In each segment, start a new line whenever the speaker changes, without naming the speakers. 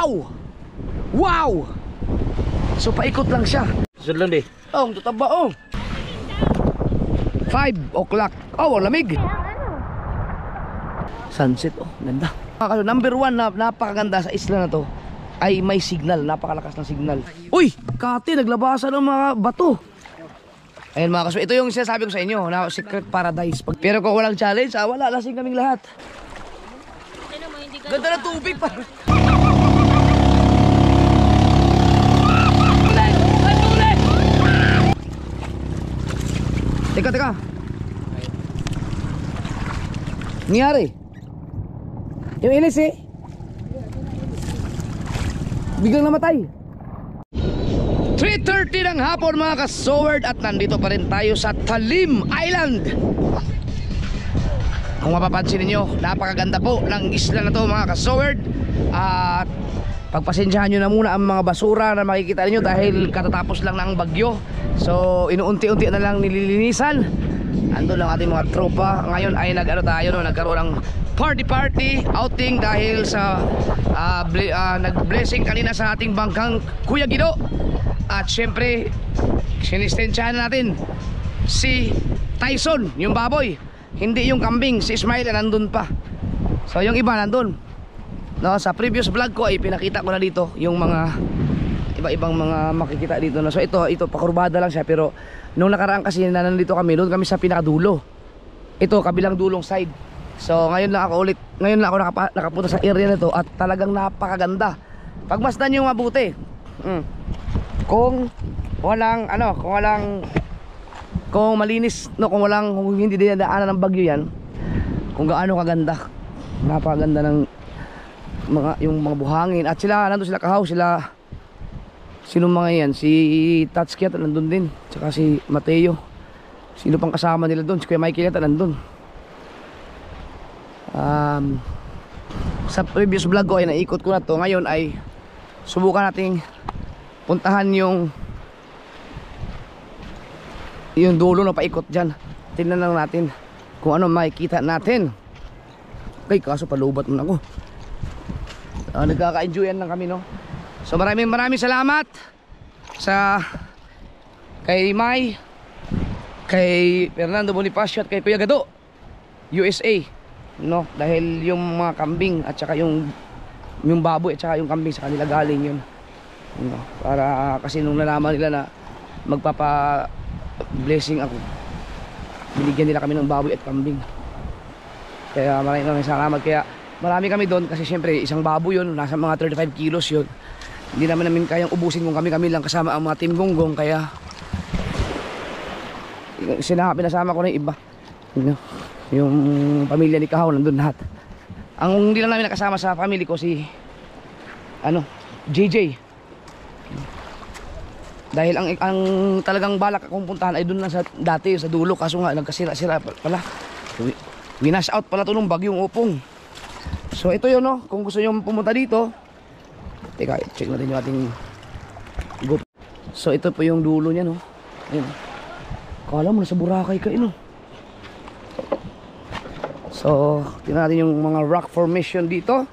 Wow! Wow! So paikot lang siya.
Sunod lang di.
Oh, tutaba oh. 5 o'clock. Oh, ang lamig. Sunset oh, ganda. Number 1 na napakaganda sa isla na to ay may signal, napakalakas ng signal. Uy, kati, naglabasan ng mga bato. Ayan mga kaso, ito yung sinasabi ko sa inyo na secret paradise. Pero kung walang challenge, wala, lasing kaming lahat. Ganda na tubig pa. Teka. Nangyari? Yung ilis eh. Biglang namatay. 3:30 ng hapon mga ka-sword at nandito pa rin tayo sa Talim Island. Kung mapapansin niyo, napakaganda po ng isla na to mga ka-sword. At pagpasensyahan nyo na muna ang mga basura na makikita niyo dahil katatapos lang ng bagyo. So inuunti-unti na lang nililinisan. Andun lang ating mga tropa. Ngayon ay nagkaroon ng party outing dahil sa nag-blessing kanina sa ating bangkang Kuya Guido. At syempre sinistensyahan natin si Tyson, yung baboy, hindi yung kambing. Si Ismail nandun pa. So yung iba nandun no, sa previous vlog ko ay pinakita ko na dito yung mga iba-ibang mga makikita dito na. So ito pakurbada lang siya, pero nung nakaraan kasi na nandito kami, doon kami sa pinakadulo. Ito kabilang dulong side. So ngayon lang ako nakapunta sa area na to at talagang napakaganda. Pagmasdan niyo mabuti. Kung malinis no, kung hindi dinadaanan ng bagyo yan, kung gaano kaganda. Napakaganda ng yung mga buhangin. At nandun sila Kahaw, sino mga yan? Si Tatsuki yata nandun din, tsaka si Mateo. Sino pang kasama nila doon? Si Kuya Michael yata nandun. Sa previous vlog ko ay naikot ko na to. Ngayon ay subukan nating puntahan yung dulo na paikot dyan. Tingnan lang natin kung ano makikita natin. Okay, kaso palubat mo na ako. Nagkaka-enjoyan lang kami no. So maraming salamat kay May, kay Fernando Bonifacio at kay Kuya Gado USA no, dahil yung mga kambing at saka yung baboy at saka yung kambing sa kanila galing yun no, para kasi nung nalaman nila na magpapa-blessing ako, binigyan nila kami ng baboy at kambing. Kaya maraming salamat. Kaya marami kami doon kasi syempre isang baboy yun, nasa mga 35 kilos yun. Hindi namin kayang ubusin kung kami lang kasama ang mga team gonggong. Kaya pinasama ko na yung iba, yung pamilya ni Kahaw nandun lahat. Ang hindi lang namin nakasama sa family ko si JJ, dahil ang talagang balak akong puntahan ay doon lang sa dati sa dulo, kaso nga nagkasira-sira pala, winash out pala to nung bagyong Opong. So ito yun no, kung gusto nyo pumunta dito, teka, check natin yung ating GoPro. So ito po yung dulo niya no. Ayun. Kala mo nasa Boracay ka no. So tingnan natin yung mga rock formation dito.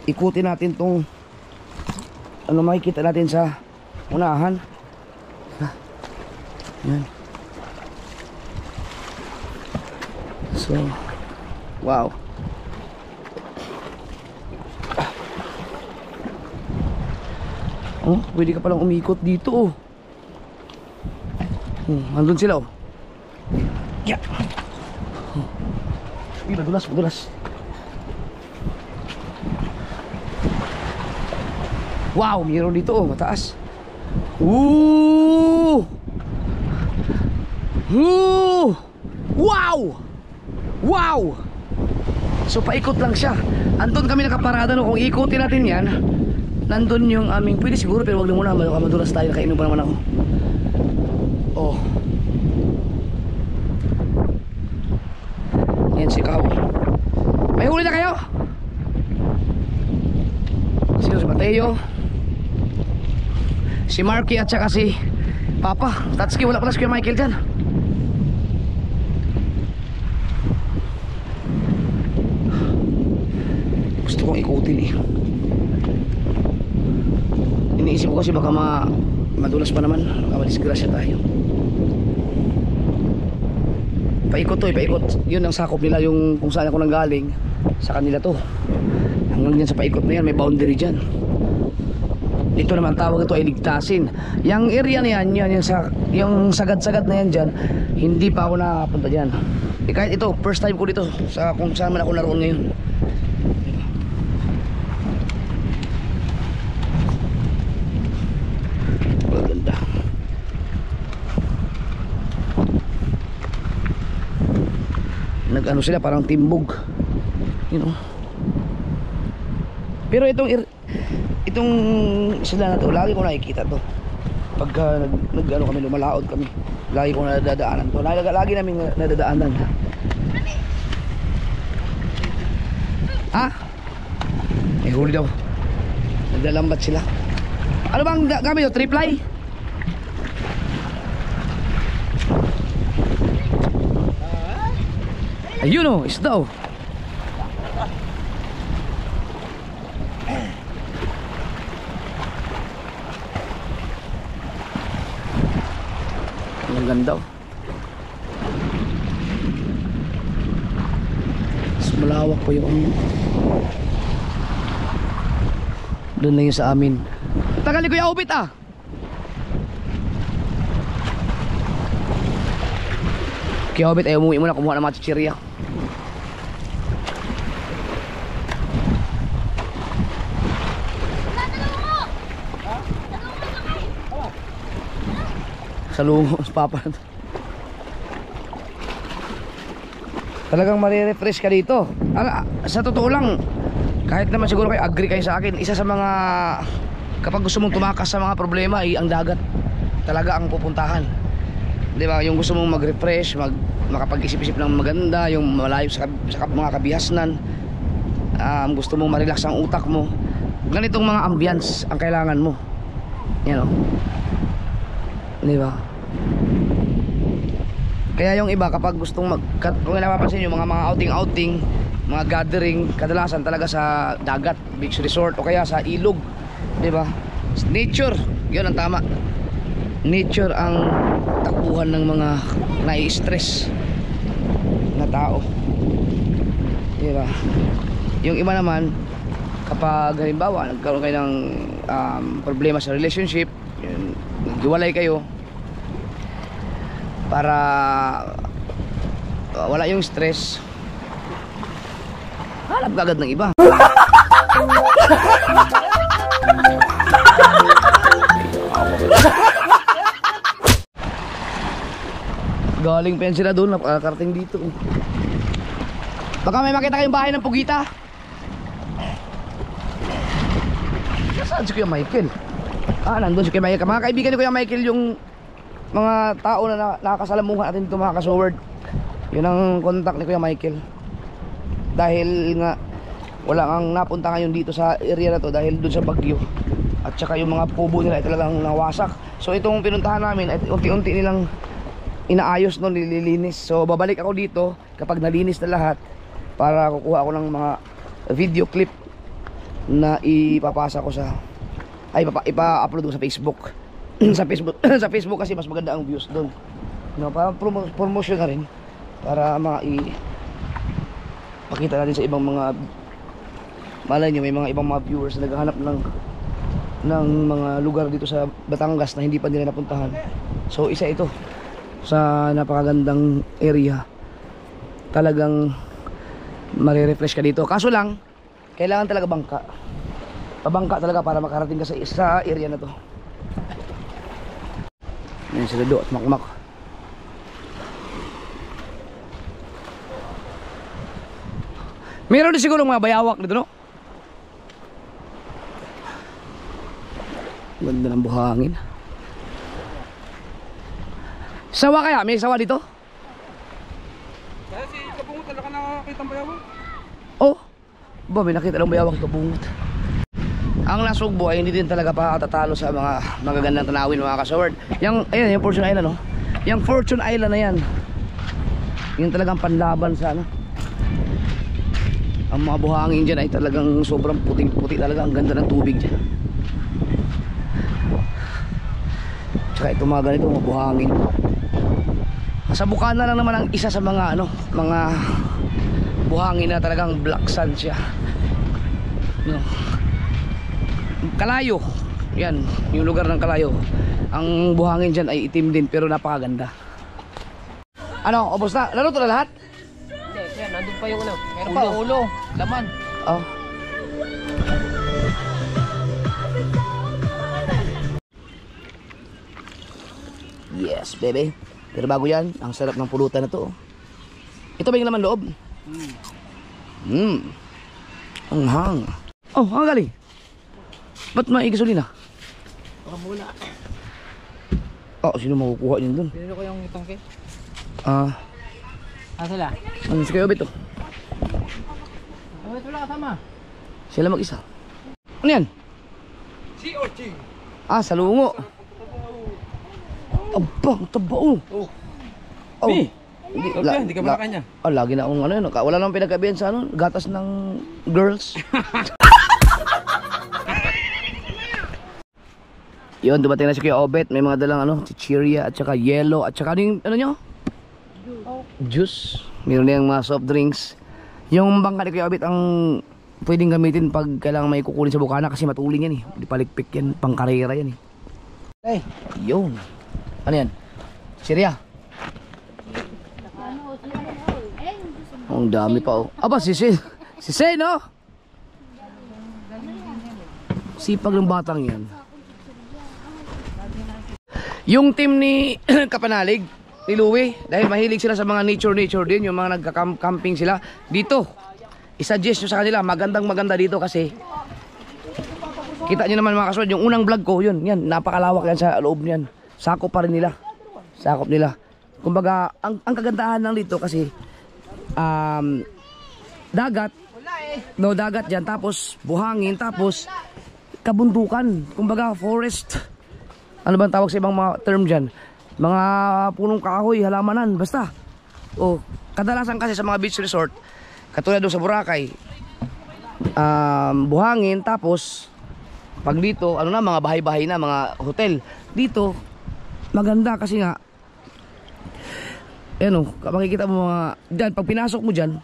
Ikutin natin tong makikita natin sa unahan. Yan. So wow. Oh, pwede ka palang umikot dito oh. Andun sila oh. Yeah. Madulas. Wow, mayroon dito oh, mataas. Wow! So paikot lang siya. Andun kami nakaparada no, kung ikutin natin yan, nandun yung aming, pwede siguro pero wag na muna, madulas tayo, nakainom pa naman ako. Oh. Yan si Kaw. May huli na kayo? Sino si Mateo? Si Marky at saka si Papa. Tatsuki, wala pala si Kuya Michael dyan. gusto kong ikutin eh. Iniisip ko kasi baka madulas pa naman, baka madisgrasya tayo. Paikot to, paikot. Yun ang sakop nila, yung kung saan ako nanggaling. Sa kanila to. Hanggang dyan sa paikot na yan, may boundary dyan. Ito naman tawag ito ay ligtasin. Yung area na yan, yung sagad-sagad na yan dyan, hindi pa ako nakapunta dyan. Kahit ito, first time ko dito sa kung saan man ako naroon ngayon. Maganda. Nag-ano sila, parang timbog. You know. Pero itong isla na to, lagi ko nakikita to. Pagka nag-ano kami, lumalaod kami, lagi ko nadadaanan to. Lagi namin nadadaanan. Ha? Eh, huli daw. Naglalambat sila. Ano bang gamit to? Triply? Ayun o, isda o. Ang ganda o. Mas malawak po yung doon na yung sa amin. Tagali ko yung upit ah. Kaya upit ay umuwi muna kumuha ng mga chichirya. Sa lungo, sa papa. Talagang marirefresh ka dito. Sa totoo lang, kahit naman siguro kayo agree kayo sa akin, isa sa mga kapag gusto mong tumakas sa mga problema ay ang dagat talaga ang pupuntahan, di ba? Yung gusto mong mag-refresh, makapag-isip-isip ng maganda, yung malayo sa mga kabihasnan, gusto mong ma-relax ang utak mo, ganitong mga ambience ang kailangan mo, yan o, di ba? Kaya yung iba kapag gustong kung napapansin yung mga outing, mga gathering, kadalasan talaga sa dagat, beach resort o kaya sa ilog, di ba? Nature, yun ang tama. Nature ang takbuhan ng mga nai-stress na tao, di ba? Yung iba naman, kapag halimbawa nagkaroon kayo ng problema sa relationship, naghiwalay kayo, para wala yung stress, hanap agad ng iba. Galing pa yan sila doon, napakarating dito. Baka may makita kayong bahay ng Pugita. Saan si Kuya Michael? Nandun si Kuya Michael. Mga kaibigan ni Kuya Michael, yung mga tao na nakakasalamuhan natin dito, mga ka-sword. Yun ang contact ni Kuya Michael. Dahil nga wala kang napunta ngayon dito sa area na to dahil doon sa bagyo. At saka yung mga pubo nila ay talagang nawasak. So itong pinuntahan namin ay unti-unti nilang inaayos, no, nililinis. So babalik ako dito kapag nalinis na lahat para kukuha ako ng mga video clip na ipapasa ko sa ipa-upload ko sa Facebook. sa Facebook kasi mas maganda ang views doon, no, para promotion na rin, para pakita natin sa ibang mga, malay nyo may mga ibang mga viewers na naghahanap ng mga lugar dito sa Batangas na hindi pa nila napuntahan. So isa ito sa napakagandang area, talagang marirefresh ka dito. Kaso lang kailangan talaga pabangka talaga para makarating ka sa area na to. Yan si Dodo at Makmak. Meron din siguro mga bayawak dito, no? Ganda ng buhangin. Sawa kaya? May sawa dito?
Kaya si Kabungot talaga nakakita ng bayawak.
Oh, ba may nakita ng bayawak Kabungot. Ang Nasugbo ay hindi din talaga patatalo sa mga magagandang tanawin, mga ka-sword. Ayan, yung Fortune Island, no? Yung Fortune Island na yan, yung talagang panlaban sa ano, Ang mga buhangin dyan ay talagang sobrang puting-puti talaga. Ang ganda ng tubig dyan. Tsaka ito mga ganito, mga buhangin. Sa Bukana lang naman ang isa sa mga mga buhangin na talagang black sand siya. No. Kalayo. Yan, yung lugar ng Kalayo. Ang buhangin dyan ay itim din pero napakaganda. Ano, ubos na? Naluto na lahat?
Hindi, yan, nandun pa yung ano. Meron pa, ulo, laman.
Oh. Yes, baby. Pero bago yan, ang sarap ng pulutan na to. Ito ba yung laman loob? Ang hang. Oh, ang galing. Ba't may gasolina?
Muna.
Oh, sino makukuha yun dun?
Pinilo ko yung tangke.
Ah,
Sila?
ano si Kuya Obet to?
Wala kasama.
Sila mag-isa. Ano yan?
Si Orching.
Ah, salungo. Aba, ang taba oh.
Oh.
Oh.
Hindi ka ba kanya?
Oh, lagi na akong ano yun. Wala namang pinagkabihan sa gatas ng girls. Yun, dumating na si Kuya Obet. May mga dalang chichirya at saka yellow at saka yung nyo? Juice. Meron na yung mga soft drinks. Yung bangka ni Kuya Obet ang pwedeng gamitin pag kailangan may kukunin sa Bukana kasi matuling yan eh. Di palikpik yan, pang karera yan eh.
Hey.
Yun. Ano yan? Chichirya. Ang dami pa oh. Aba, si Sen, no? Sipag ng batang yan. Yung team ni Kapanalig, ni Louie, dahil mahilig sila sa mga nature din, yung mga nagka-camping sila dito. I-suggest nyo sa kanila, maganda dito kasi kita nyo naman mga kasunod, yung unang vlog ko, yan, napakalawak yan sa loob niyan. Sakop pa rin nila. Sakop nila. Kumbaga, ang kagandahan lang dito kasi dagat. No, dagat dyan, tapos buhangin, tapos kabundukan. Kumbaga, forest. Ano bang tawag sa ibang mga term dyan? Mga punong kahoy, halamanan, basta. O, kadalasan kasi sa mga beach resort, katulad doon sa Boracay, buhangin, tapos pag dito, mga bahay-bahay na, mga hotel. Dito, maganda kasi nga, makikita mo mga, dyan, pag pinasok mo dyan,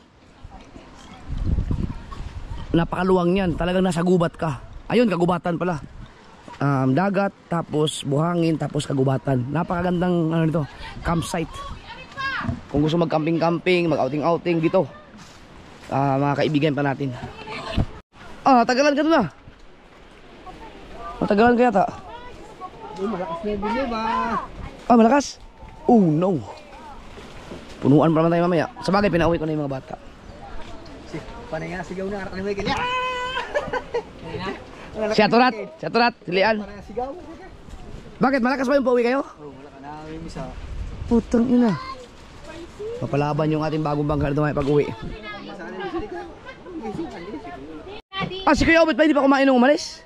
napakaluwang yan, talagang nasa gubat ka. Ayun, kagubatan pala. Dagat, tapos buhangin, tapos kagubatan. Napakagandang nito, campsite. Kung gusto mag-camping-camping, mag-outing-outing dito, mga kaibigan pa natin. Tagalan ka doon Matagalan ka yata.
Malakas na din ba?
Malakas? Oh no. Punuan pa naman tayo mamaya. Sabagay, pinauwi ko na yung mga bata.
Panay nga, sigaw na, anak ni Michael.
Si Aturat, silian. Bakit? Malakas ba yung pauwi kayo?
Oo, wala ka na, may misa.
Putang ina. Papalaban yung ating bagong bangka na pag-uwi. Si Kuya Obet pa hindi pa kumain nung umalis?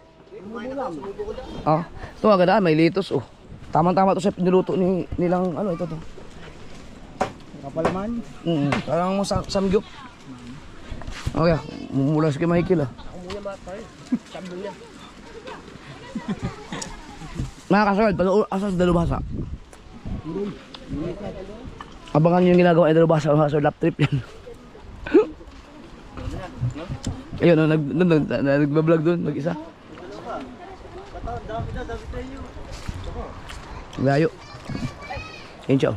Ito agad may litos oh. Tama-tama to sa pinuluto nilang ito to.
Kapalaman?
Parang mo samgyup. Okay, mumulas kay Michael Mga kasunod, asas dalubhasa. Abangan nyo yung ginagawa ni dalubhasa sa lap trip yan. Ayun, nagbablog doon, mag-isa. Layo. Ayun siya.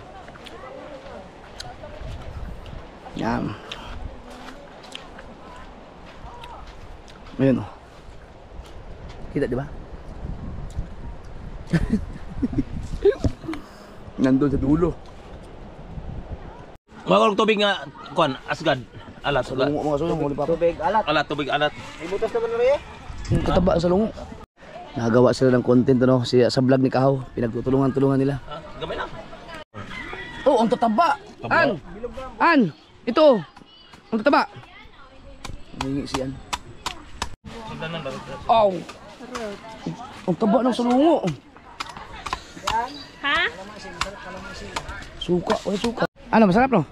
Yan. Ayun. Kita di ba? Nandun sa dulo.
Magulong tubig nga, kuan, asgad, alat, asgad.
Lungo mga suyo, muli pa ako.
Tubig, alat.
Alat, tubig, alat.
May butas naman na rin
Yung kataba sa lungo. Nagawa sila ng content sa vlog ni Kahaw. Pinagtutulungan nila.
Gamay lang.
Oh, ang tataba. An, ito. Ang tataba. Nangingi si An. Oh. Ang taba ng salungo.
Ha?
Suka, wala suka. Ano, masarap no?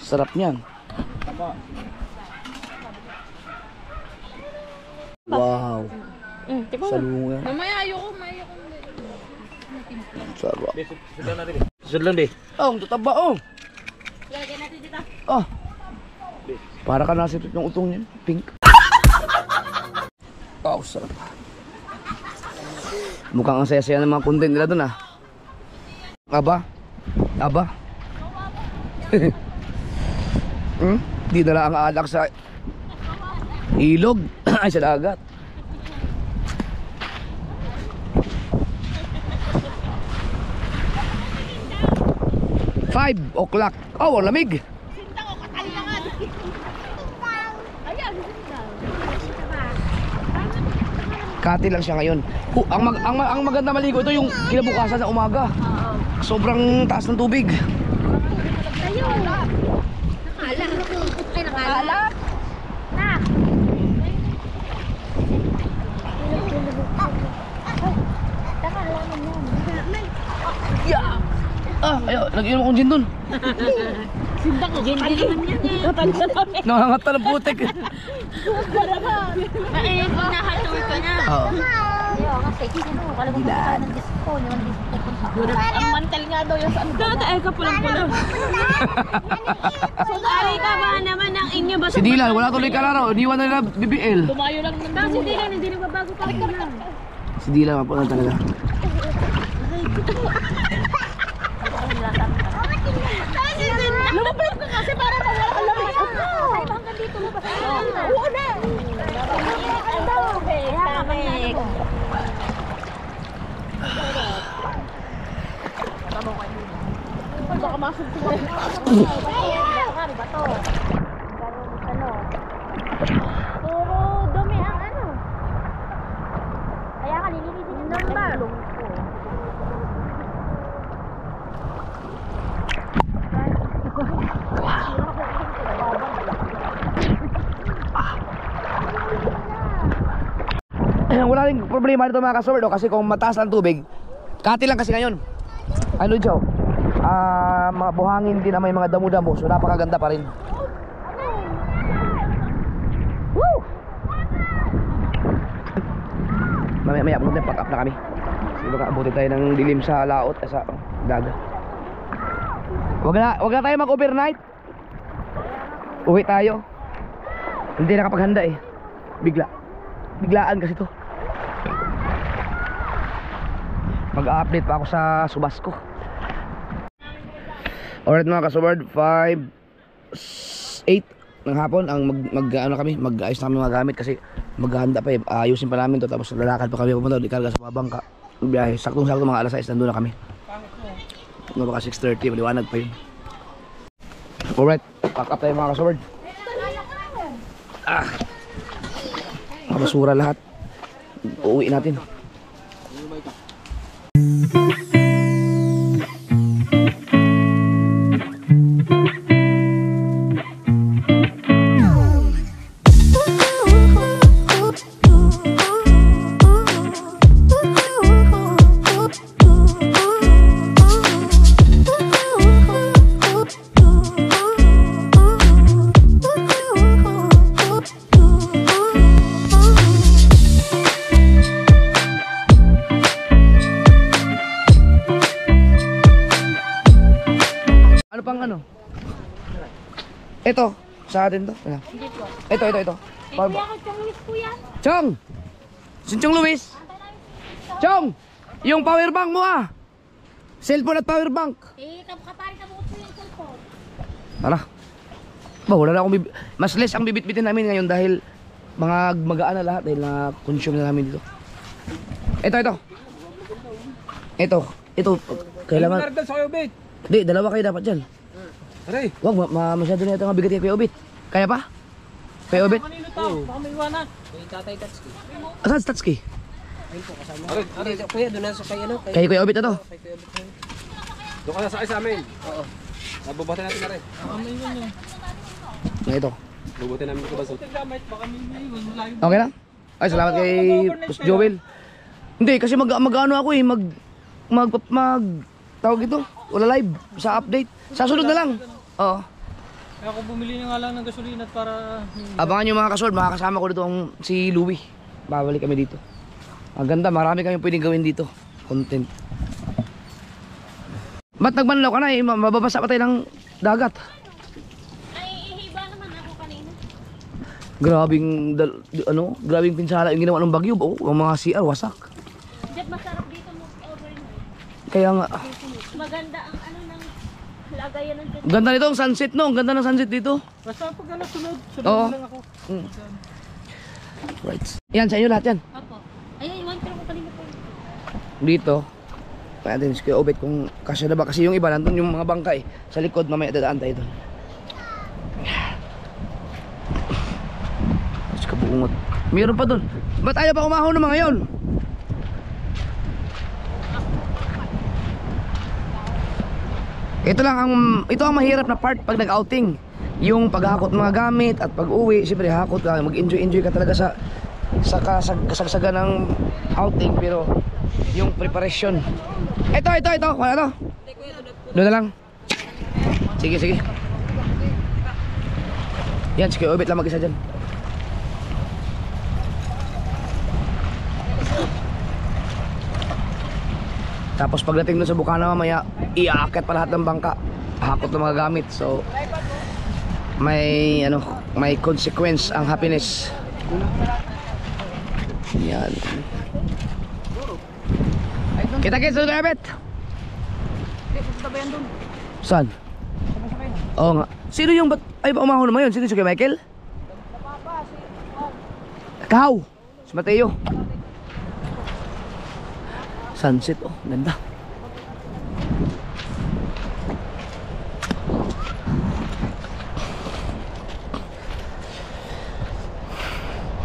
Sarap niyan. Wow. Salungan.
Mamaya ayoko.
Sarap.
Susod lang di.
Oh, ang tataba oh.
Lalagyan natin dito.
Oh. Para ka nasipit ng utong niya. Pink. Oh, sarap. Mukhang ang saya-saya ng mga content nila dun ah. Aba? Di na lang ang alak sa ilog. Ay, sa dagat. Five o'clock. Oh, ang lamig. Kati lang siya ngayon. Ang maganda maligo ito yung kinabukasan sa umaga. Sobrang taas ng tubig.
Nakala.
Yeah. Ayo, nag-inom akong gin dun.
Sinda ko. Gin naman yan eh.
Nakangata ng putik.
Mainit mo na hatoy ka na.
Oo.
Dilan. Ang mantel nga daw yung saan. Dada, ka pulang-pulang. Ari ka ba naman ang inyo ba?
Si Dylan, wala tuloy kalaro. Iniwan na nila BBL.
Tumayo lang naman. Si Dylan, hindi nagbabago pa rin lang.
Si Dylan, mapunan talaga.
Lumabas ka kasi para mawala ka lang. Ay, hanggang dito lumabas. Oo na. Tamik. Baka masugtuan. Ano ba to? Puro dumi ang ano. Kaya ka lilinisin yung number.
Wala rin problema dito mga kasober, no? Kasi kung mataas ang tubig, kati lang kasi ngayon. Ano dyan? Mga buhangin din na may mga damo-damo, so napakaganda pa rin. Woo! Maya pumunta, pack up na kami. Kasi baka abutin tayo ng dilim sa laot, sa daga. Wag na tayo mag-overnight. Uwi tayo. Hindi nakapaghanda eh. Biglaan kasi to. Mag-update pa ako sa Subasco. Alright mga kasobard, 5:08 ng hapon ang mag-ayos na kami mga gamit kasi maghahanda pa eh. Ayusin pa namin to, tapos lalakad pa kami pumunta, ikarga sa mga bangka. Biyahe, saktong-sakto mga alas 6 nandun na kami. Baka 6:30, maliwanag pa yun. Alright, pack up tayo mga kasobard. Basura lahat. Uuwi natin. Ito, sa atin to. Ito. Chong! Sinchong Luis! Chong! Yung power bank mo ah! Cellphone at power bank!
Kapari ka bukod ko yung cellphone.
Tara. Wala na akong mas less ang bibit-bitin namin ngayon dahil mga magaan na lahat dahil na-consume na namin dito. Ito. Kailangan... Hindi, dalawa kayo dapat dyan.
Aray!
Wag, masyado na ito ang bigat kay Kuya Obit. Kaya pa? Kuya Obit?
Kanino to? Baka may iwanan. Kay Tatay Tatsuki.
Asan si Tatsuki?
Ayun po kasama. Aray, kuya, doon na sa kay ano?
Kay Kuya Obit na to?
Kay Kuya Obit. Doon ka na sa amin. Oo. Nabubutin natin na rin.
Na ito.
Bubutin namin ito basot.
Okay lang? Ay, salamat kay Boss Joel. Hindi, kasi mag-ano ako eh. Tawag ito. Wala live sa update. Sa sunod na lang. Oo.
Kaya ako bumili na nga lang ng gasolina para...
Abangan nyo mga kasord, makakasama ko dito si Louie. Babalik kami dito. Ang ganda, marami kami pwedeng gawin dito. Content. Ba't nagbanlaw ka na eh? Mababasa pa tayo ng dagat.
Ay, ihiba naman ako kanina.
Grabing pinsala yung ginawa ng bagyo. Oh, ang mga CR, wasak.
Jeff, masarap dito mag-overnight.
Kaya nga,
Maganda ang ano ng lagayan ng jeep.
ganda nito ang sunset no. Ang ganda ng sunset dito.
Basta pag ano, sunod
Oo.
lang ako.
Right. Yan, sa inyo lahat yan.
Opo. Ay, iwan ko kanina po.
Dito. Kaya din, si Kuya Obet kung kasya na ba. Kasi yung iba, nandun yung mga bangka eh. Sa likod, mamaya dadaan tayo doon. Mas kabuungot. Meron pa doon. Ba't ayaw pa umahon ng mga yon? Ito ang mahirap na part pag nag-outing. Yung paghakot ng mga gamit at pag-uwi, siyempre hakot ka, mag-enjoy ka talaga sa kasagsagan ng outing, pero yung preparation. Ito. Wala to. Doon na lang. Sige. Yan, si Kuya Obet lang mag-isa dyan. Tapos pagdating doon sa Bukana mamaya, iaakit pa lahat ng bangka, hakot ng mga gamit. So may consequence ang happiness. Yan. Kita-kits doon, Kuya Bet. Saan? Oo nga. Sino yung ay ba umahon naman yun? Sino si Kuya Michael? Kahaw. Si Mateo. Sunset, oh, ganda.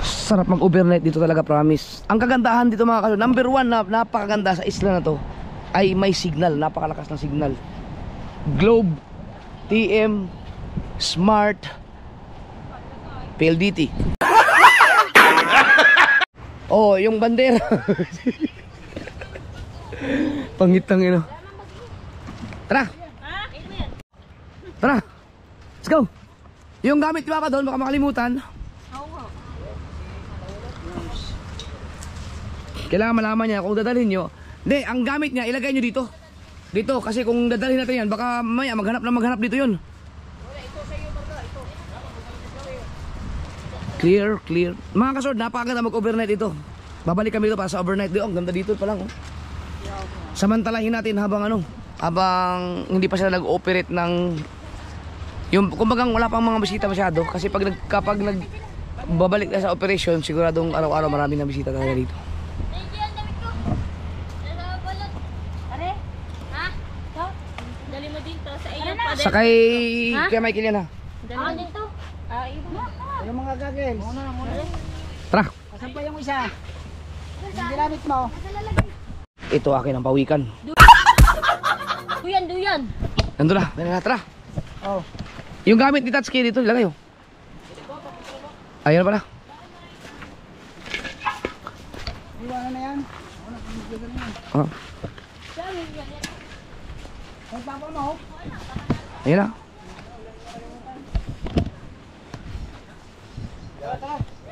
Sarap mag-overnight dito talaga, promise. Ang kagandahan dito mga kasod, number one na napakaganda sa isla na to ay may signal, napakalakas ng signal. Globe, TM, Smart, PLDT. Oh, yung bandera. Pangitang ino. Tara. Tara. Let's go. Yung gamit di ba pa doon, baka makalimutan. Kailangan malaman niya kung dadalhin nyo. Hindi, ang gamit niya ilagay nyo dito. Dito, kasi kung dadalhin natin yan, baka maya maghanap dito yun. Clear. Mga kasord, napakaganda mag-overnight ito. Babalik kami dito para sa overnight. Ang ganda dito pa lang. Oh. Samantalahin natin habang hindi pa sila nag-operate ng yung kumbagang wala pang mga bisita masyado kasi kapag babalik na sa operation, siguradong araw-araw marami na bisita talaga dito.
Are? Ha? Ito? Dali mo dito sa iyo pa din.
Sakay kaya Michael yan ha.
Dali dito.
Yung mga goggles.
Tara.
Asan pa yung isa? Yung ginamit mo?
Ito akin ang pawikan.
Duyan.
Nandun na, tara.
Oh.
Yung gamit ni Tatsuki dito, ilagay oh. Ayun pala.
Iwanan na yan.
Oh.
Ang papa mo.
Ayun na.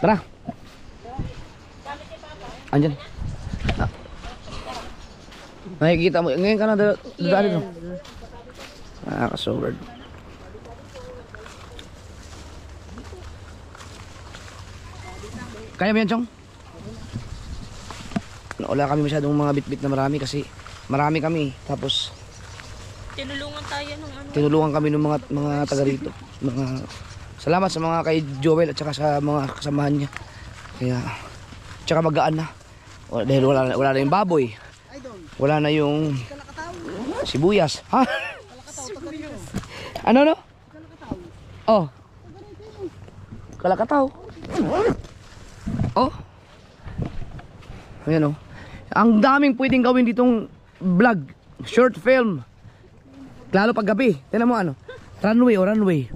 Tara. Andyan. Nakikita mo, ngayon ka na dadali no? Nakaka-sobered. Kaya mo yan, Chong? Wala kami masyadong mga bit-bit na marami kasi marami kami. Tapos tinulungan kami ng mga taga rito. Salamat sa mga kay Joel at saka sa mga kasamahan niya. Kaya tsaka magaan na. Dahil wala na yung baboy. Wala na yung sibuyas. Ha? Ano no? Oh. Kalakataw. Oh. Ayan oh. Ang daming pwedeng gawin ditong vlog, short film. Lalo pag gabi. Tingnan mo ano. Runway.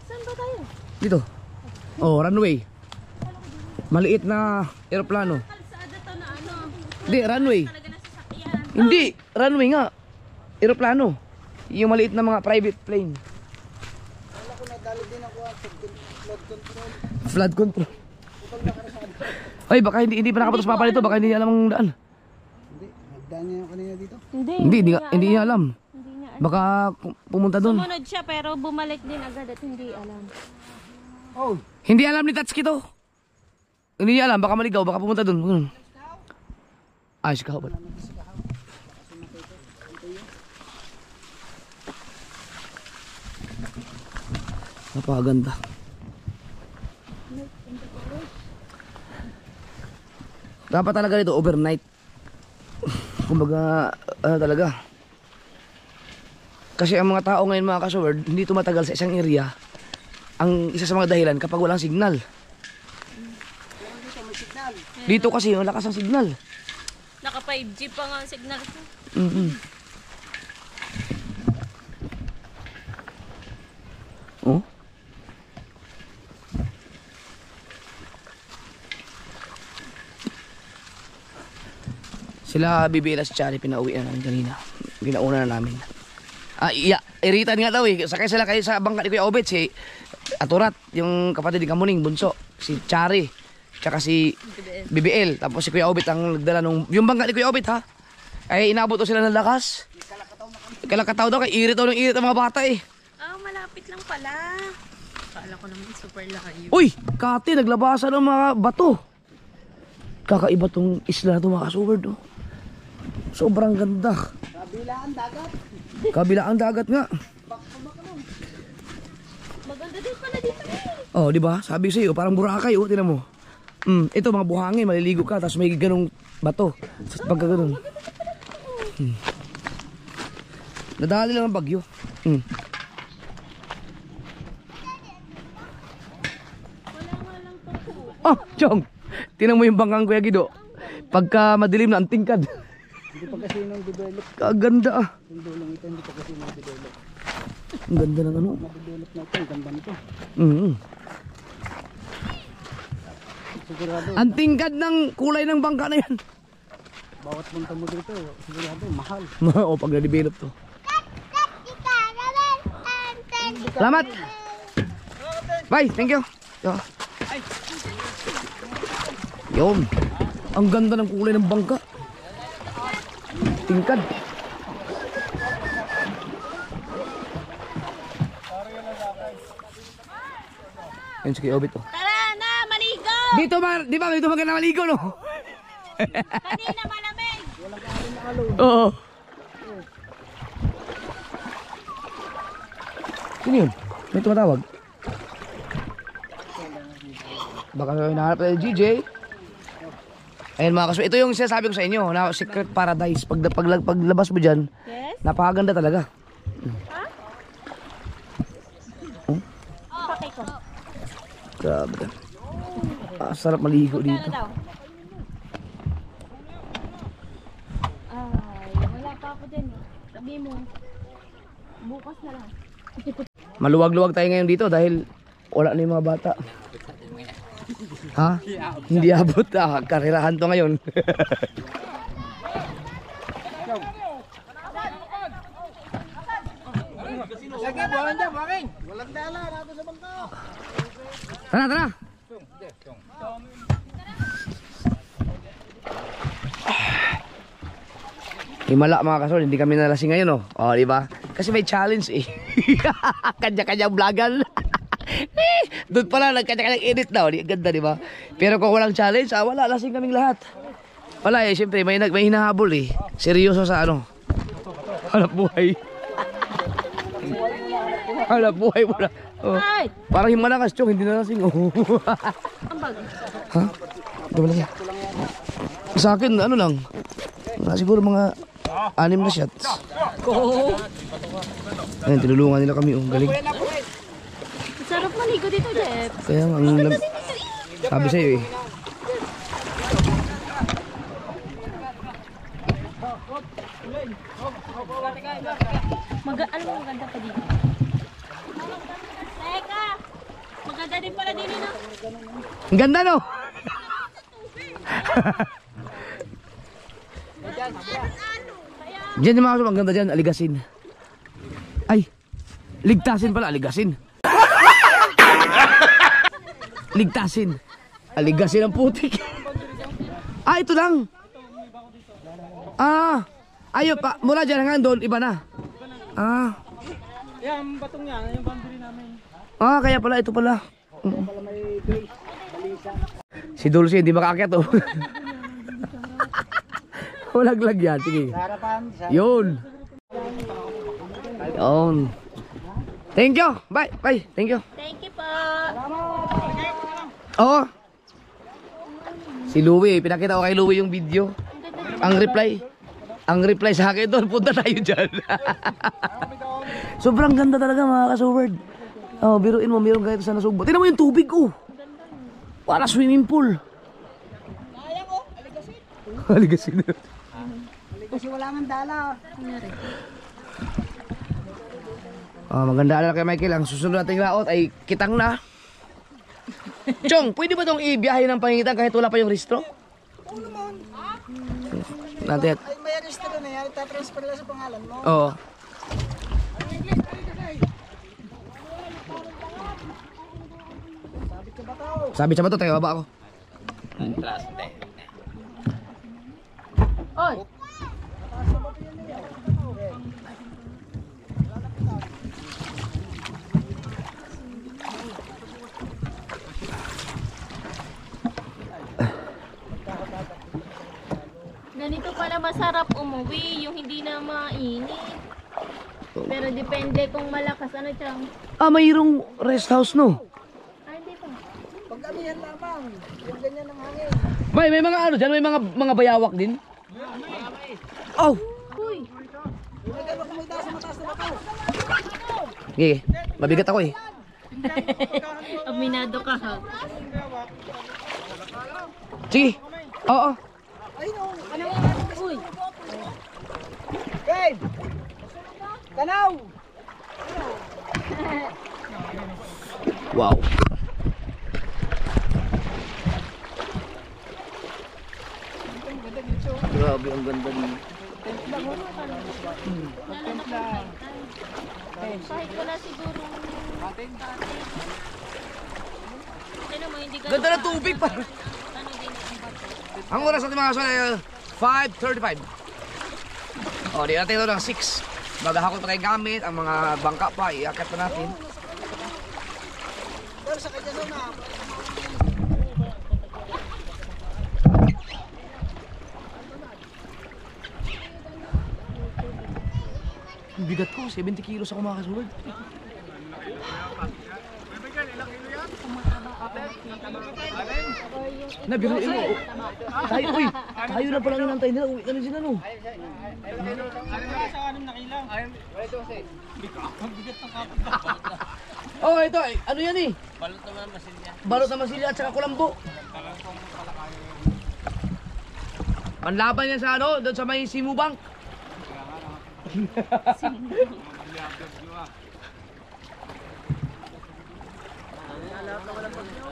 Saan ba tayo?
Dito. Oh, runway. Maliit na eroplano.
Kalsada to na ano.
Hindi, runway.
Talaga na sasakyan.
Hindi, runway nga. Eroplano. Yung maliit na mga private plane.
Wala ko nadali din ako ang flood control.
Flood control. Ay, baka hindi pa nakapatos papa nito, baka hindi niya alam ang daan.
Hindi, nagdaan niya yung kanina dito.
Hindi niya alam.
Hindi niya alam.
Baka pumunta doon.
Sumunod siya pero bumalik din agad at hindi alam.
Oh,
Hindi alam ni Tatsuki to. Hindi niya alam, baka maligaw, baka pumunta doon. Ay, sikaw ba? Napakaganda. Dapat talaga dito overnight. Kumbaga, ano talaga. Kasi ang mga tao ngayon mga kasword, hindi tumatagal sa isang area. Ang isa sa mga dahilan kapag walang signal.
dito may signal.
Dito kasi malakas ang signal.
Naka 5G pa nga ang signal ko.
Oh. Sila bibila si Chari, pinauwi na namin kanina. Ginauna na namin. Iritan nga daw eh. Sakay sila kayo sa bangka ni Kuya Obet, si Aturat, yung kapatid ni Kamuning, bunso. Si Chari, tsaka si BBL. Tapos si Kuya Obet ang nagdala nung... Yung bangka ni Kuya Obet ha, ay inabot to sila ng lakas. Kalakataw daw, kay irit daw ng irit ang mga bata eh.
Malapit lang pala. Akala ko naman super layo.
Uy! Kati, naglabasan ng mga bato. Kakaiba tong isla na ito mga kasubard oh. Sobrang ganda.
Kabilaan dagat.
Kabilaan dagat nga.
Maganda din pala dito eh.
Oh, di ba? Sabi sa iyo, parang Boracay oh, tinan mo. Ito mga buhangin, maliligo ka tapos may ganung bato. Sa pagkaganon. Nadali lang ang bagyo. Oh, Chong. Tinan mo yung bangkang Kuya Gido. Pagka madilim na ang tingkad.
Hindi pa kasi nang develop.
Kaganda ah.
Yung dulong ito hindi pa kasi nang develop.
Ang ganda ng ano.
Madevelop na ito, ang ganda nito. Sigurado,
Ang tingkad ng kulay ng bangka na yan.
bawat punta mo dito, sigurado, mahal.
O pag na-develop to. Salamat. Bye, thank you. Yun. Ang ganda ng kulay ng bangka. Tingkad. Ayun, sige, Obit oh.
Tara na, maligo!
Dito ba, di ba? Dito maganda maligo, no?
Kanina malamig!
Oo. Sino yun? May tumatawag? Baka hinahanap tayo GJ. Ayun mga kaswerte, ito yung sinasabi ko sa inyo na secret paradise. Paglabas mo dyan,
Yes?
napakaganda talaga.
Pakay ko.
Grabe ka. Sarap maligo
Kano
dito.
daw? Ay, wala pa ako din eh. Sabi mo, bukas na lang.
Maluwag-luwag tayo ngayon dito dahil wala na yung mga bata. Ha? Hindi abot ah. Karirahan to ngayon.
Sige, buhangin dyan, buhangin. Walang dala, nato sa bangka.
Tara, tara. Himala mga kasol, hindi kami nalasing ngayon oh. Oh, di ba? Kasi may challenge eh. Kanya-kanyang vlogan. Doon pala nagkanya-kanyang edit daw. Ganda, di ba? Pero kung walang challenge, wala, lasing kaming lahat. Wala eh, siyempre may hinahabol eh. Seryoso sa ano. Hanap buhay. Hanap buhay mo na. Oh.
Ay!
Parang himalakas, Chong, hindi na lasing. Oh.
Ambag.
Ha? Ito ba lang? Sa akin, ano lang. Siguro mga 6 na shots. Ayun, tinulungan nila kami. Oh, galing.
Sarap maligo dito, Jeff.
Kaya nga, sabi sa'yo eh.
Alam mo, maganda pa dito. Teka! Maganda din pala din no?
Ang ganda no? Diyan yung mga kasama, ang ganda dyan, aligasin. Ay, ligtasin pala, aligasin. ligtasin. Aligasin ang putik. Ah, ito lang. Ah, ayun pa. Mula dyan hanggang doon, iba na. Ah.
Yan, batong yan, yung boundary namin.
Ah, kaya pala, ito pala. Si Dulce, hindi makaakyat oh. Walaglag yan, sige. Yun. Yun. Thank you. Bye, bye. Thank you.
Thank you po.
Oo. Si Louie, pinakita ko kay Louie yung video. Ang reply sa akin doon, punta tayo dyan. Sobrang ganda talaga mga ka-Sword. Oh, biruin mo, mayroong ganito sa Nasugbo. Tingnan mo yung tubig oh. Para swimming pool.
Sayang oh, aligasin.
Aligasin.
Kasi wala nang dala.
Maganda na kay Michael. Ang susunod nating laot ay kitang na. Chong, pwede ba itong ibiyahe ng Pangingitan kahit wala pa yung restro?
Oo naman.
Natin.
Ay, may arresto na yan. Itatransfer lang sa pangalan mo.
Oo. Sabit sa bato, tayo baba ako.
Oy. Ganito pala masarap umuwi, yung hindi na mainit. Pero depende kung malakas ano siyang.
Ah, mayroong rest house no?
Ah, hindi pa.
Pag amihan lamang, yung ganyan ng hangin.
May mga ano dyan, may mga bayawak din. Oh!
Uy,
May gano'n kumita sa mataas na bato.
Okay, mabigat ako eh.
aminado ka ha.
Sige. Oo.
Ay no, ano?
Uy,
Gabe! Tanaw!
Wow. Grabe ang ganda niya.
kahit wala siguro. Ano mo, hindi ka
Ganda ng tubig pa.
ano din ang bato.
Ang oras natin mga kasal ay 5:35. O, di natin ito ng 6. Maghahakot pa tayo gamit, ang mga bangka pa, iakyat pa natin.
Pero sa kanya na.
Ang bigat ko, 70 kilos ako mga kasulad. Nabiruin mo. Tayo, uy, tayo na palang inantay nila. Uwi na rin sila, no?
Sa 6 na kilang.
Oh, ito, ano yan eh? Balot na masilya at saka kulambo. Manlaban yan sa ano, doon sa may Simu Bank.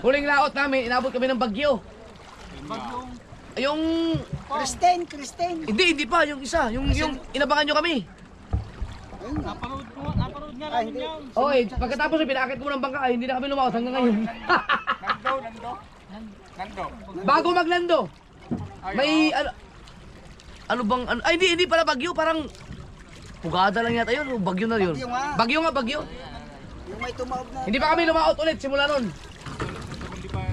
Huling laot namin, inabot kami ng bagyo. Yung...
Kristen!
Hindi pa, yung isa. Yung inabangan nyo kami.
Naparood nga namin yan.
Okay, pagkatapos pinakit mo ng bangka, ay hindi na kami lumaot hanggang ngayon.
Nando.
Bago maglando. May ano bang ano, ay hindi pala bagyo, parang pugada lang yata yun, o bagyo na yun.
Bagyo nga.
Bagyo.
Yung may tumaob na.
Hindi pa kami lumaot ulit simula nun.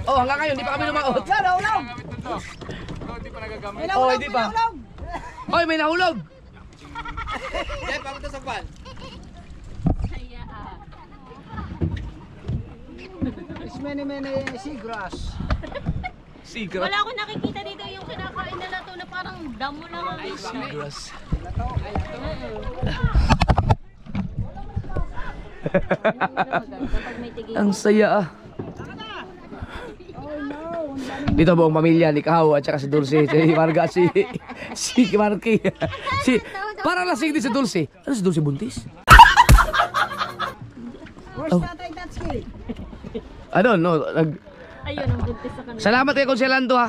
Oh, hanggang ngayon hindi pa kami lumaot.
Yan, nahulog!
Hindi pa nagagamit.
May
Oh,
nahulog,
hindi
may
pa.
nahulog!
Hoy, may nahulog.
Yan, papunta sa pan.
Kaya
It's many seagrass.
Secret.
wala akong nakikita dito yung kinakain nila to na parang damo lang ang
Grass.
kapag may tigil.
Ang saya ah. Dito buong pamilya ni Kao at saka si Dulce, si Marga, si Marky. Para lasing din si Dulce. Ano si Dulce buntis?
Where's Tatay Tatsuki?
Ano, no,
Ayun ang buntis sa kanila.
salamat kay Conselando ha.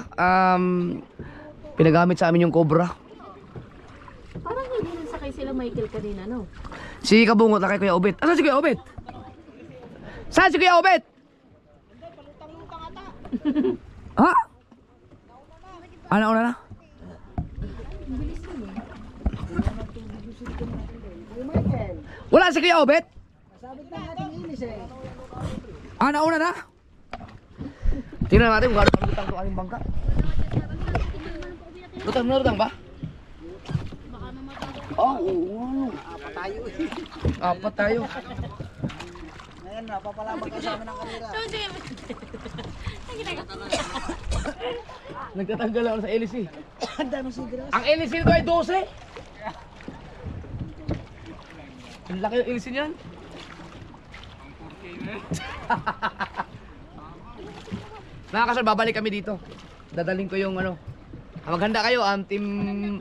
Pinagamit sa amin yung Cobra.
Parang hindi nasakay sila Michael kanina, no?
Si Kabungot na kay Kuya Obet. Asan si Kuya Obet? Saan si Kuya Obet? Ha? Ano una na? Wala si Kuya Obet?
Sabit na ating inis eh.
Una na? Tingnan natin kung gano'n lutang itong aking bangka. Lutang ba? Oh, oo.
Apat tayo eh.
Apat tayo.
Ngayon na, papalaban ka sa amin ng kanila.
Nagtatanggal ako sa LC.
Ang dami sigras.
Ang LC nito ay 12. Ang laki yung LC niyan. Mga kasal, babalik kami dito. Dadaling ko yung ano. Maghanda kayo, team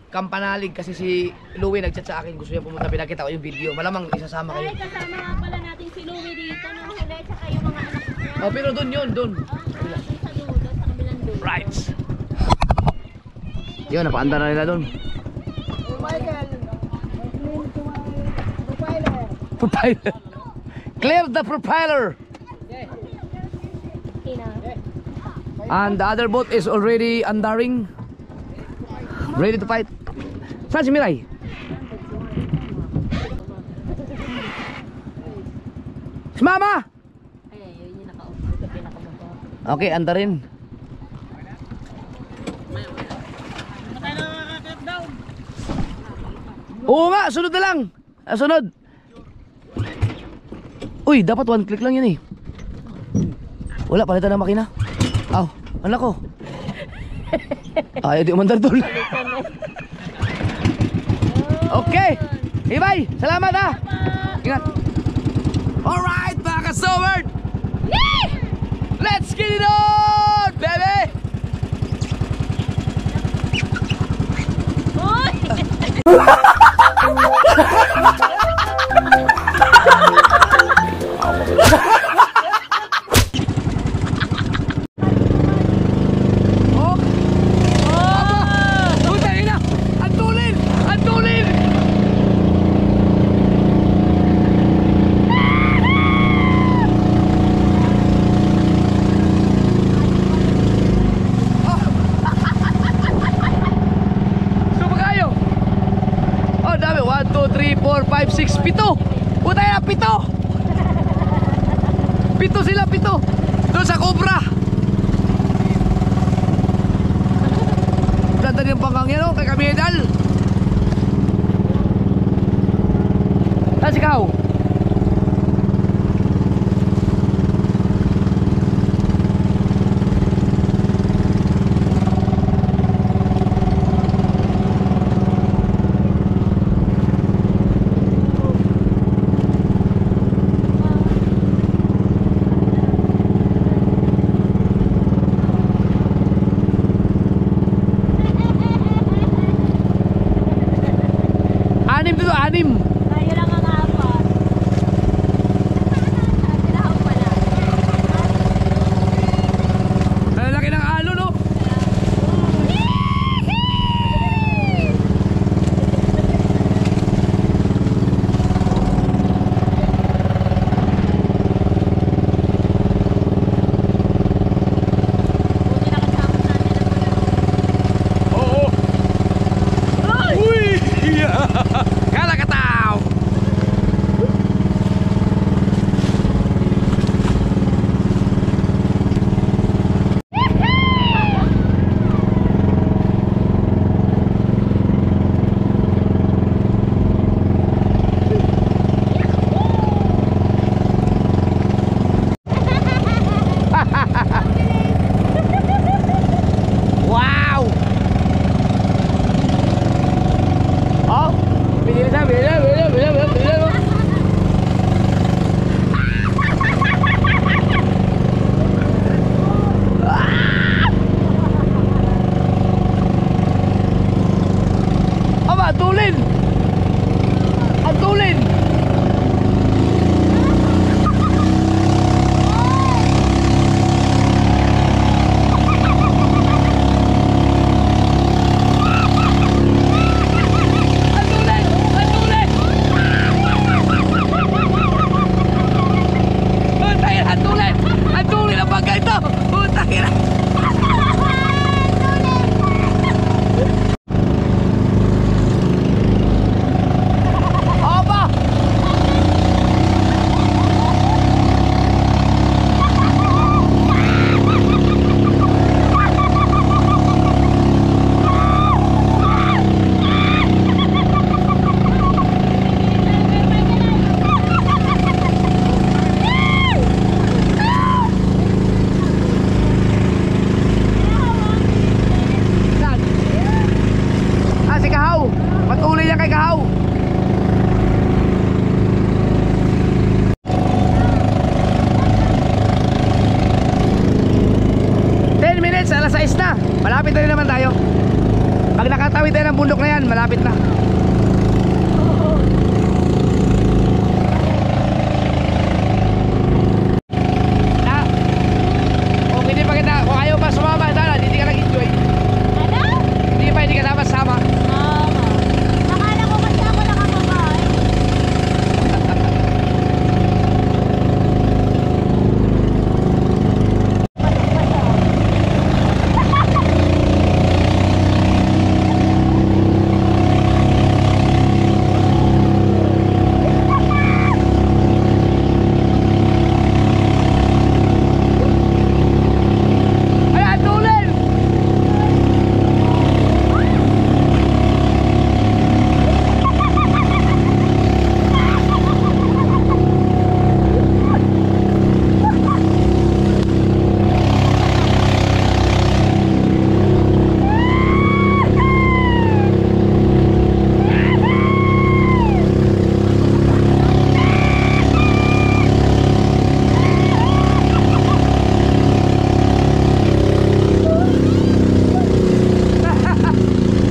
Kampanalig kasi si Louie nagchat sa akin. Gusto niya pumunta, pinakita ko yung video. Malamang isasama kayo.
Ay, kasama nga pala natin si Louie dito nung huli, tsaka yung mga anak niya.
Oh, pero doon yun, doon.
Doon sa dulo, sa kabilang dulo.
Right. Yun, napaanda na nila doon.
Oh, Michael. Mag-clean to my profiler.
Propeller. Clear the propeller.
Ina.
And the other boat is already andaring. Ready to fight. Saan si Miray? Si Mama!
Ay, yun yung naka-off. Ito pinakamababa.
Okay, andarin. Oo nga, sunod na lang. Sunod. Uy, dapat one click lang yun eh. Wala, palitan ng makina. Aw, anak ko. Ayaw di umandar tol. Okay. Ibay, salamat ha. Ingat. Alright, mga ka-Soward. Let's get it on, baby. Pito sila, pito. Doon sa Cobra. Ganda yung panggang yan, oh, kay Kamedal. Saan si Kao? Anim.
Tayo lang ang apat.
Tatawid tayo ng bundok na yan, malapit na. Okay, hindi pa kita, kung ayaw pa sumama, hindi ka nag-enjoy.
Ano?
Hindi ka dapat sama.
Nakala ko kasi ako nakababay.
Ayan, tulin!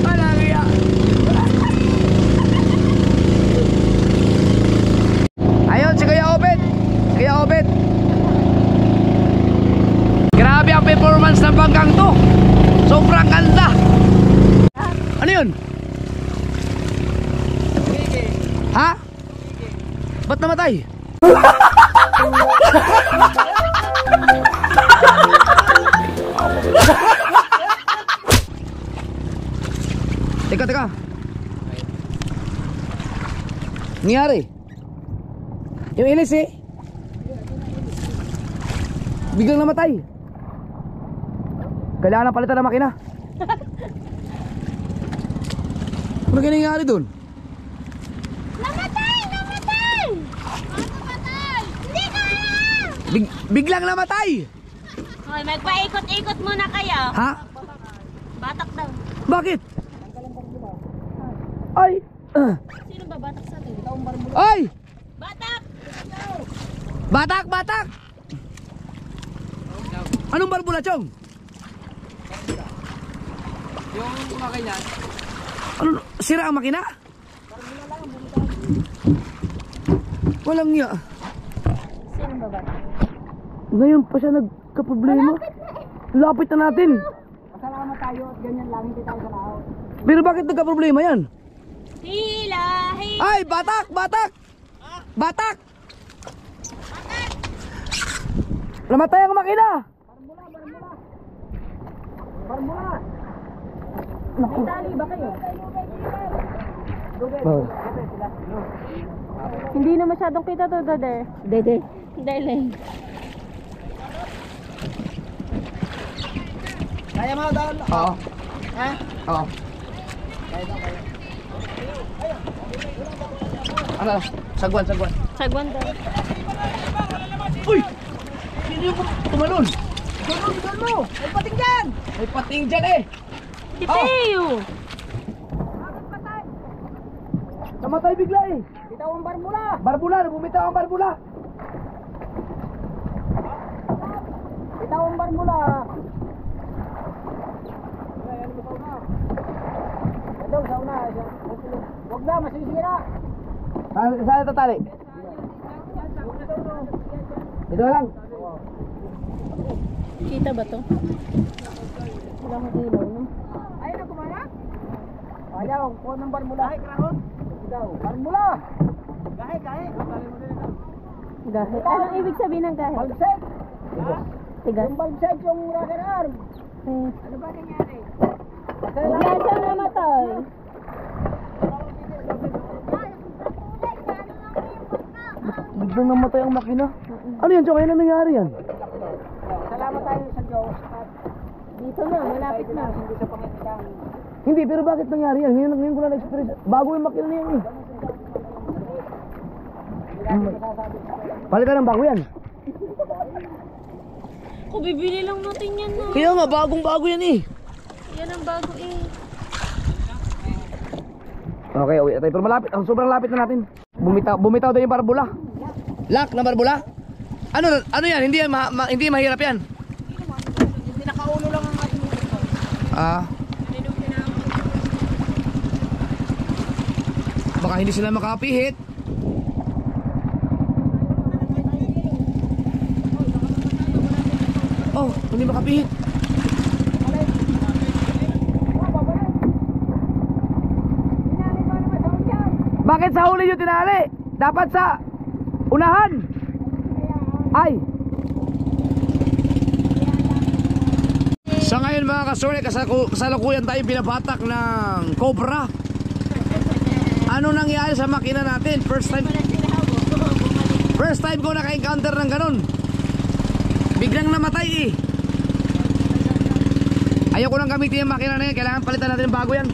Walang iya. Ayun, si Kuya Obet. Kuya Obet. Grabe ang performance ng banggang to. Sobrang ganda. Ano yun? Ha? Ba't namatay? Teka. Nangyari? Yung ilis eh. Biglang namatay. Kailangan na palitan ng makina. Ano kaya nangyari dun?
Namatay! Hindi kaya!
Biglang namatay!
Hoy, magpaikot-ikot muna kayo.
Ha?
Batak daw.
Bakit? Ay!
Sino ba batak sa atin?
Ay!
Batak!
Batak! Anong barbula, Chong?
Yung kumakay niyan,
Ano? Sira ang makina? Walang niya.
Sino ba batak?
Ngayon pa siya nagka-problema. Lapit na natin.
Pasalamat tayo at ganyan lang, hindi tayo sa laot.
Pero bakit nagka-problema yan?
Hila!
Ay! Batak! Namatay ang makina!
Barmula!
Naku.
Tali ba kayo?
Oh.
Hindi na masyadong kita to, Dede. Dede.
Kaya mo daw.
Oo.
Ha?
Oo. Ano? Sagwan.
Sagwan daw.
Uy! Sino yung tumalon?
Doon mo! May pating dyan!
May pating dyan eh!
Si Peo!
Namatay bigla eh!
Bitaw ang barmula!
Barbula! Bumitaw ang barbula!
Bitaw ang barmula! Daw, sa una. Huwag na, masisira!
Saan ito tali? Ito lang.
Kita ba to? Wala akong ilaw, no?
Ayaw na kumanak? Ayaw, kuha ng barmula. Kahit rahon? Bitaw, barmula! Kahit.
Gahit. Anong ibig sabihin ng gahit?
Balsek!
Tigas.
Yung balsek yung rocker arm!
Eh.
Ano ba nangyari?
Bigla siyang namatay.
Biglang namatay ang makina. Ano yan, Chong? Ano nangyari yan?
Salamat tayo sa Diyos at
Dito na, malapit na.
hindi sa Panginoon.
Hindi, pero bakit nangyari yan? Ngayon ko na na-experience. Bago yung makina na yan eh. Palitan ng bago yan.
Kung bibili lang natin yan, no?
Kaya nga, bagong-bago yan eh.
Yan ang bago eh.
Okay, uwi na tayo. Pero malapit, ang sobrang lapit na natin. Bumitaw daw yung barbula. Lock na barbula? Ano yan? Hindi mahirap yan.
Hindi nakaulo lang ang ating
Ah. baka hindi sila makapihit. Oh, hindi makapihit. Bakit sa huli yung tinali? Dapat sa unahan. Ay. Sa ngayon mga kasuri, kasalukuyan tayo binabatak ng cobra. Ano nangyari sa makina natin? First time ko naka-encounter ng ganun. Biglang namatay eh. Ayaw ko nang gamitin yung makina na yan. Kailangan palitan natin ng bago yan.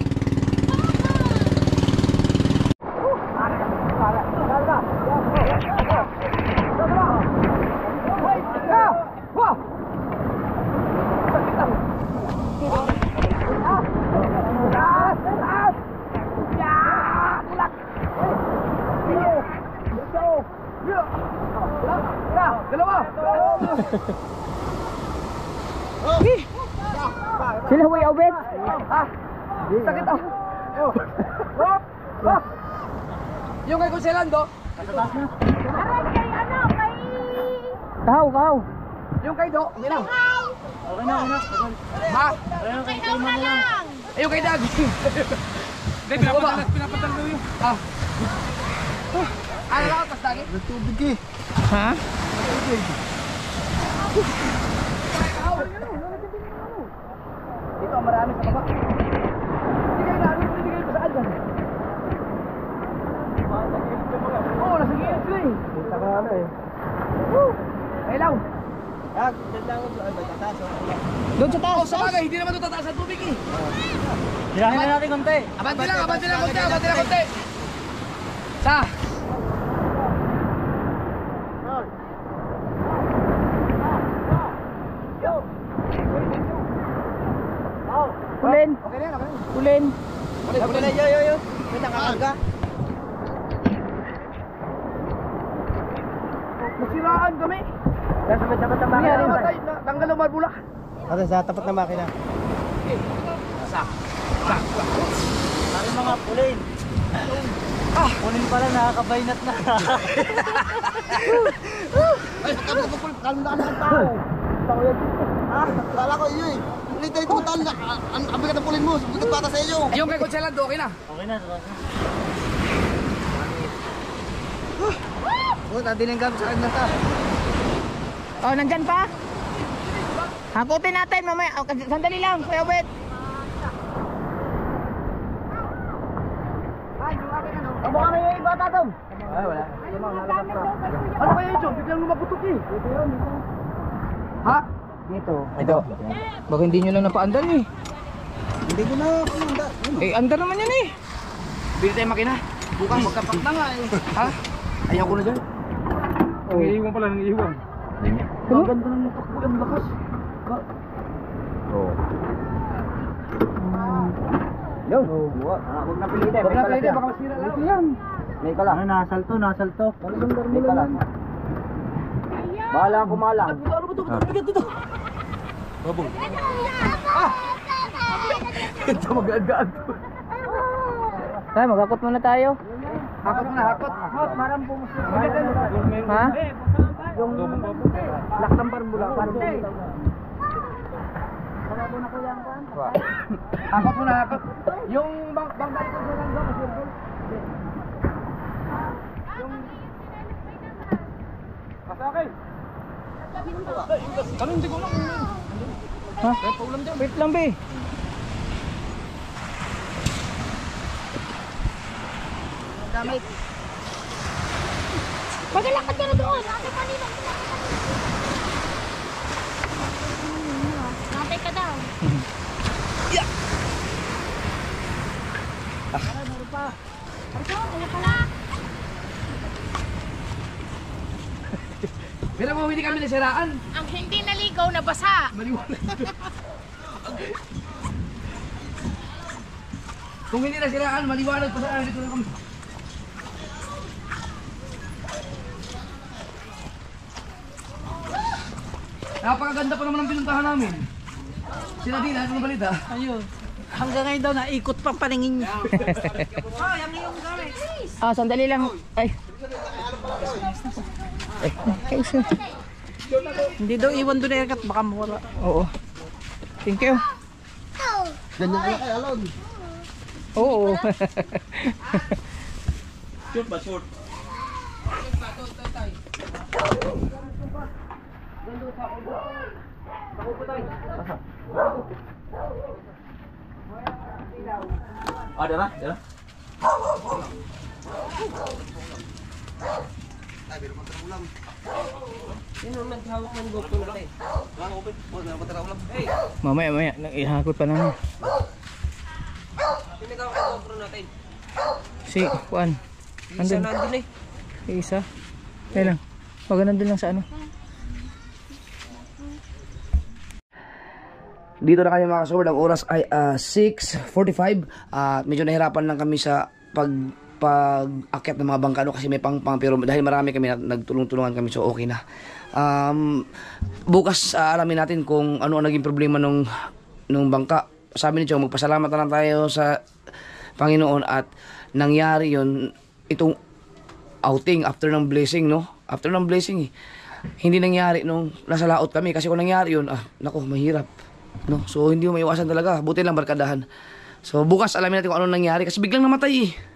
Sila way obet.
Sakit ah. Yung kay Conselando.
Aray kay ano, kay...
Kahaw.
Yung kay Do. Hindi lang.
Okay na.
Ha?
Kay Daw na lang.
Yung kay Dag.
Hindi, pinapatalo yun.
Ah. Ano lang, tas Dagi?
Tubig eh.
Ha?
Dito, marami sa baba. Hindi kayo namin, hindi kayo pasaan dyan. Oo, nasa gilid sila eh.
Kita ka na eh.
Kailaw.
Doon sa taas.
Oh, sa bagay, hindi naman ito tataas ang tubig eh.
Hirahin na natin konti.
Abante lang konti. Sa.
Kulin.
Okay na yan, okay na.
Kulin.
Yo. May nakakarga. Nasiraan kami.
Nasa tapat ng
Nangyari matay, tanggal ang barbula.
Ate, sa tapat ng makina.
Sa.
Ano mga pulin? Pulin pala, nakakabaynat na.
Ay, kalong na ng tao. Tao yan. Kala ko iyo eh. Ulit tayo tutal na. Ang bigat ng pulin mo. Butot bata sa iyo.
Yung kay Conselando, okay na.
Okay na.
Oh, nadiling kami sa kanya ta.
Oh, nandyan pa? Hakutin natin mamaya. Oh, sandali lang, Kuya Obet.
Abo kami yung iba, Tatong. Ay, wala. Ano kaya yun, John? Biglang lumaputok eh. Ha?
Dito.
Ito. Baka hindi nyo lang napaandan eh.
Hindi ko na kumanda.
Eh, andar naman yan eh.
Bili tayo makina. Bukas magkapak na nga eh. Ha? Ayaw ko na dyan.
Nangiiwan pala, nangiiwan.
Ang ganda ng takbo, ang lakas.
Yo. Huwag na pilitin.
Huwag na pwede, baka masira lang. Ito yan.
May kala.
Ano, nasalto.
May kala. Bahala ko malang.
Ano ba ito? Bigat ito. Babong. Ito mag-agaan.
Tayo, magakot muna tayo.
Hakot na, hakot.
Ha?
Yung lak ng barbula. Hakot mo na, hakot. Yung bangka ito sa lang doon, masirkul. Pasakay. Kami hindi ko lang.
Ha? Wait lang, be.
Damit. Magalakad ka na doon. Ate kanina. Natay ka daw. Meron pa. Ano pala?
Pero kung hindi kami nasiraan.
Ang hindi naligaw na basa.
Maliwanag. Kung hindi nasiraan, maliwanag pa saan dito na kami. Napakaganda pa naman ang pinuntahan namin. Sila din, ano ang balita?
Ayun. Hanggang ngayon daw naikot pang paningin niya. Oh, yung iyong gamit.
Sandali lang. Ay.
Hindi daw iwan doon na baka mawala.
Oo. Thank you.
Ganyan ka kay Alon.
Oo. Mamaya, ihakot pa namin. Si, kuan.
Isa nandun eh.
Isa. Kaya lang. Wag nandun lang sa ano. Dito na kami mga kasaward. Ang oras ay 6:45. Medyo nahirapan lang kami sa pag-akyat ng mga bangka kasi may pang pero dahil marami kami nagtulong-tulungan kami so okay na. Bukas alamin natin kung ano ang naging problema nung bangka. Sabi ni Chong, magpasalamat na lang tayo sa Panginoon at nangyari yon itong outing after ng blessing, no? After ng blessing hindi nangyari nung nasa laot kami kasi kung nangyari yun, nako, mahirap, no? So hindi mo maiwasan talaga, buti lang barkadahan. So bukas alamin natin kung ano nangyari kasi biglang namatay